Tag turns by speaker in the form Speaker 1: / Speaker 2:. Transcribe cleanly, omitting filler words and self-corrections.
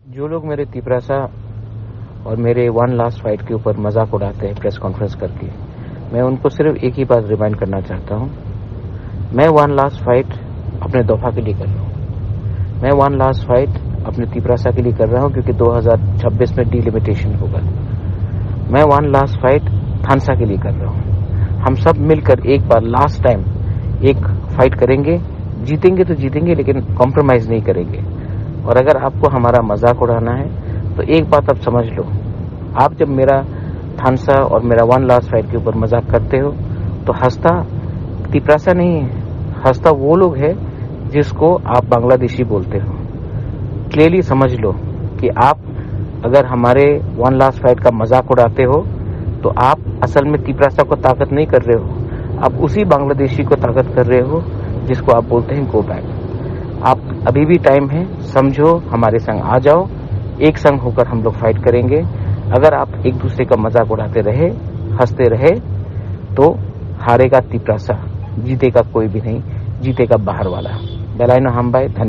Speaker 1: जो लोग मेरे तिपरासा और मेरे वन लास्ट फाइट के ऊपर मजाक उड़ाते हैं प्रेस कॉन्फ्रेंस करके, मैं उनको सिर्फ एक ही बात रिमाइंड करना चाहता हूं। मैं वन लास्ट फाइट अपने दोफा के लिए कर रहा हूं। मैं वन लास्ट फाइट अपने तिपरासा के लिए कर रहा हूं क्योंकि 2026 में डिलिमिटेशन होगा। मैं वन लास्ट फाइट थानसा के लिए कर रहा हूं। हम सब मिलकर एक बार लास्ट टाइम एक फाइट करेंगे। जीतेंगे तो जीतेंगे, लेकिन कॉम्प्रोमाइज नहीं करेंगे। और अगर आपको हमारा मजाक उड़ाना है तो एक बात आप समझ लो, आप जब मेरा थानसा और मेरा वन लास्ट फाइट के ऊपर मजाक करते हो तो हंसता तिपरासा नहीं है, हंसता वो लोग है जिसको आप बांग्लादेशी बोलते हो। क्लियरली समझ लो कि आप अगर हमारे वन लास्ट फाइट का मजाक उड़ाते हो तो आप असल में तिपरासा को ताकत नहीं कर रहे हो, आप उसी बांग्लादेशी को ताकत कर रहे हो जिसको आप बोलते हैं गो बैक। आप अभी भी टाइम है, समझो, हमारे संग आ जाओ, एक संग होकर हम लोग फाइट करेंगे। अगर आप एक दूसरे का मजाक उड़ाते रहे, हंसते रहे, तो हारेगा तिपरासा, जीतेगा कोई भी नहीं, जीतेगा बाहर वाला। बेलायनो हम भाई।